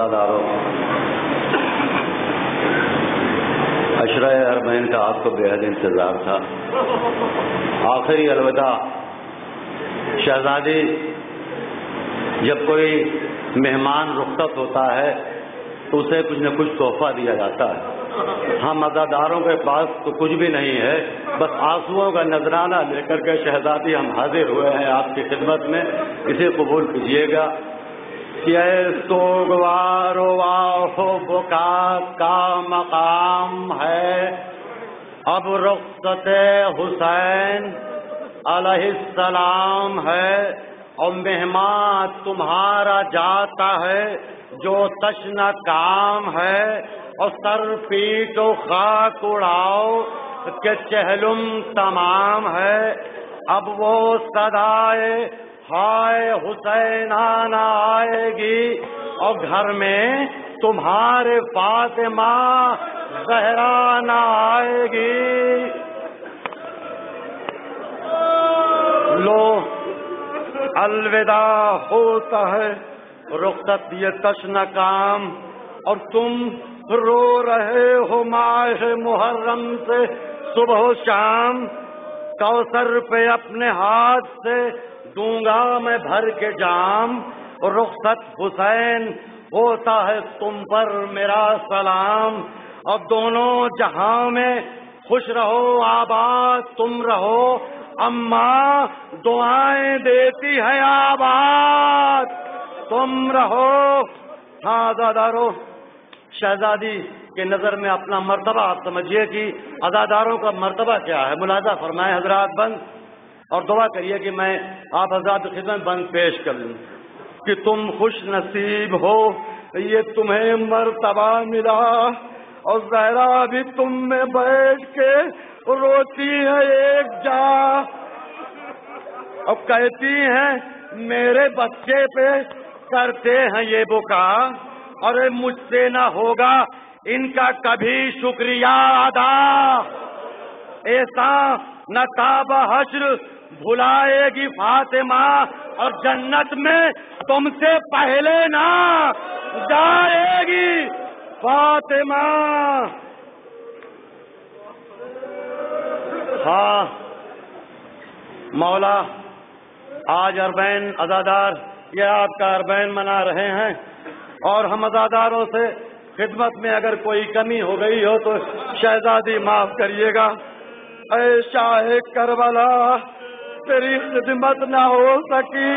عزاداروں، عشرہ حرمین کا آپ کو بے حد انتظار تھا. آخری الوداع. شہزادی، جب کوئی مہمان رخصت ہوتا ہے تو اسے کچھ نہ کچھ تحفہ دیا جاتا ہے. ہم عزاداروں کے پاس تو کچھ بھی نہیں ہے، بس آنسوؤں کا نذرانہ لے کر کے شہزادی ہم حاضر ہوئے ہیں آپ کی خدمت میں. اسے قبول کیجیے گا. یہ سوگوار و بکا کا مقام ہے، اب رخصت حسین علیہ السلام ہے، اور مہمان تمہارا جاتا ہے جو تشنہ کام ہے، اور سر پیٹ و خاک اڑاؤ کہ چہلم تمام ہے. اب وہ صدائے ہائے حسینانہ آئے گی، اور گھر میں تمہارے فاطمہ زہرا نہ آئے گی. لو الوداع ہوتا ہے، رخصت یہ تشنہ کام، اور تم رو رہے ہو ماہ محرم سے صبح و شام. کوثر پہ اپنے ہاتھ سے دوں گا میں بھر کے جام، رخصت حسین ہوتا ہے تم پر میرا سلام. اور دونوں جہاں میں خوش رہو آباد تم رہو، اماں دعائیں دیتی ہے آباد تم رہو. ہاں عزادارو، شہزادی کے نظر میں اپنا مرتبہ آپ سمجھیے کہ عزاداروں کا مرتبہ کیا ہے. ملاحظہ فرمائیں حضرات بند، اور دعا کریے کہ میں آپ حضرات کی خدمت بند پیش کر لوں کہ تم خوش نصیب ہو، یہ تمہیں مرتبہ ملا. اور زہرا بھی تم میں بیٹھ کے روتی ہے ایک جا، اب کہتی ہیں میرے بچے پہ کرتے ہیں یہ بکا، اور مجھ سے نہ ہوگا ان کا کبھی شکریہ ادا. ایسا نہ تاب حشر بھلائے گی فاطمہ، اور جنت میں تم سے پہلے نہ جائے گی فاطمہ. ہاں مولا، آج اربعین عزادار یہ آپ کا اربعین منا رہے ہیں، اور ہم عزاداروں سے خدمت میں اگر کوئی کمی ہو گئی ہو تو شہزادی معاف کریے گا. اے شاہ کربلا، تیری خدمت نہ ہو سکی.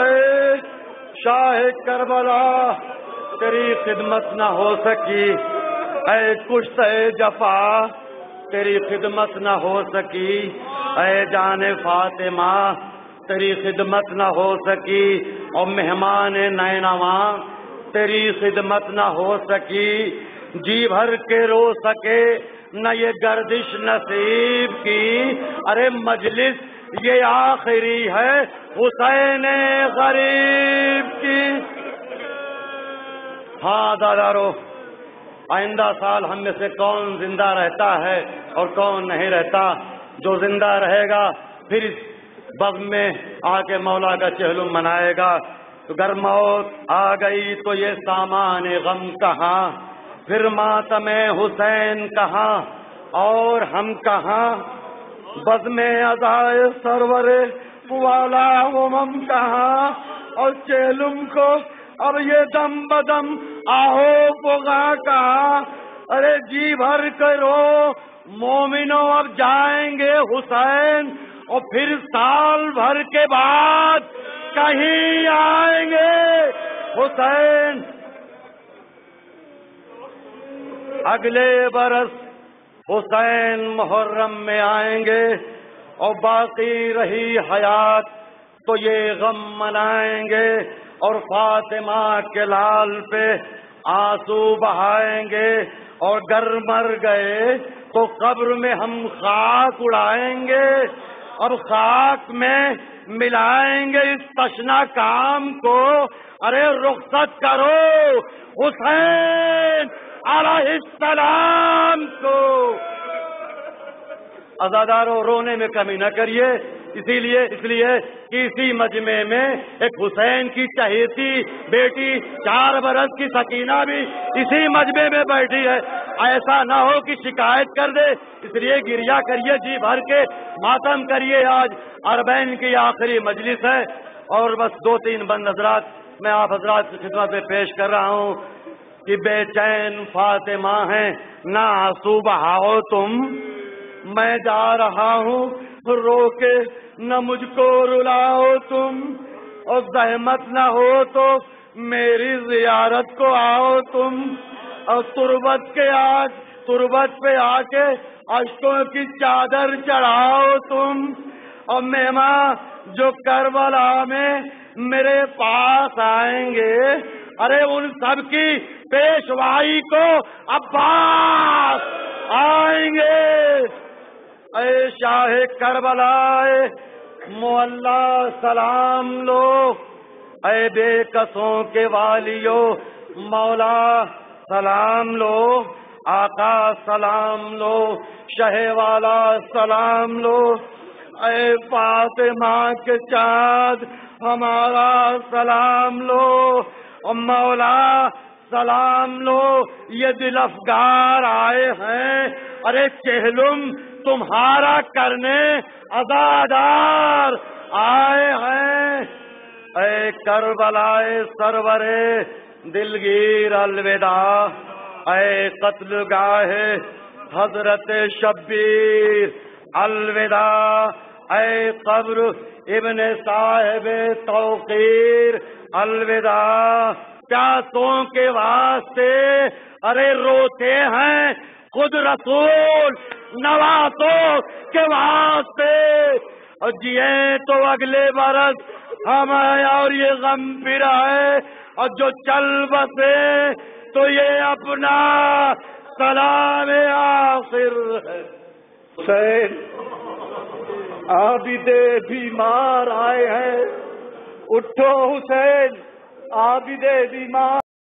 اے شاہ کربلا، تیری خدمت نہ ہو سکی. اے کشتہ جفا، تیری خدمت نہ ہو سکی. اے جان فاطمہ، تیری خدمت نہ ہو سکی. اور مہمان نینواں، تیری خدمت نہ ہو سکی. جی بھر کے رو سکے نہ یہ گردش نصیب کی. ارے مجلس یہ آخری ہے حسین غریب کی. ہاں دادارو، آئندہ سال ہم میں سے کون زندہ رہتا ہے اور کون نہیں رہتا. جو زندہ رہے گا پھر اس بزم میں آ کے مولا کا چہلم منائے گا. تو گر موت آ گئی تو یہ سامان غم کہاں، پھر ماتم حسین کہاں اور ہم کہاں. بزم عزائے سرور والا امم کہاں، اور چہلم کو اب یہ دم بدم آہو پگا کہاں. ارے جی بھر کرو مومنوں، اب جائیں گے حسین، اور پھر سال بھر کے بعد کہیں آئیں گے حسین. اگلے برس حسین محرم میں آئیں گے، اور باقی رہی حیات تو یہ غم منائیں گے، اور فاطمہ کے لال پہ آنسو بہائیں گے. اور گر مر گئے تو قبر میں ہم خاک اڑائیں گے، اور خاک میں ملائیں گے اس تشنا کام کو. ارے رخصت کرو حسین علیہ السلام کو. عزاداروں رونے میں کمی نہ کریے، اس لیے کہ اسی مجمع میں ایک حسین کی چہیتی بیٹی 4 برس کی سکینہ بھی اسی مجمع میں بیٹھی ہے، ایسا نہ ہو کہ شکایت کر دے، اس لیے گریہ کریے، جی بھر کے ماتم کریے۔ آج اربعین کی آخری مجلس ہے اور بس 2-3 بند حضرات میں آپ حضرات کی خدمت میں پیش کر رہا ہوں کہ بے چین فاطمہ ہیں نہ آنسو بہاؤ تم، میں جا رہا ہوں رو کے نہ مجھ کو رلاؤ تم، اور زحمت نہ ہو تو میری زیارت کو آؤ تم، اور تربت پہ آ کے اشکوں کی چادر چڑھاؤ تم، اور مہمان جو کربلا میں میرے پاس آئیں گے، ارے ان سب کی پیشوائی کو عباس آئیں گے۔ اے شاہ کربلا معلا سلام لو، اے بے کسوں کے والیو مولا سلام لو، آقا سلام لو، شہ والا سلام لو، اے فاطمہ کے چاند ہمارا سلام لو، اور مولا سلام لو، یہ دل افگار آئے ہیں، ارے چہلم تمہارا کرنے عزادار آئے ہیں۔ اے کربلا سرورے دلگیر الوداع، اے قتل گاہ حضرت شبیر الوداع، اے قبر ابن صاحب توقیر الوداع، پیاسوں کے واسطے ارے روتے ہیں خود رسول نوازوں کے واسطے، اور جیے تو اگلے برس ہمیں اور یہ غم پھر آئے، اور جو چل بسے تو یہ اپنا سلام آخر ہے۔ حسین عابد بیمار آئے ہیں، اٹھو حسین عابد بیمار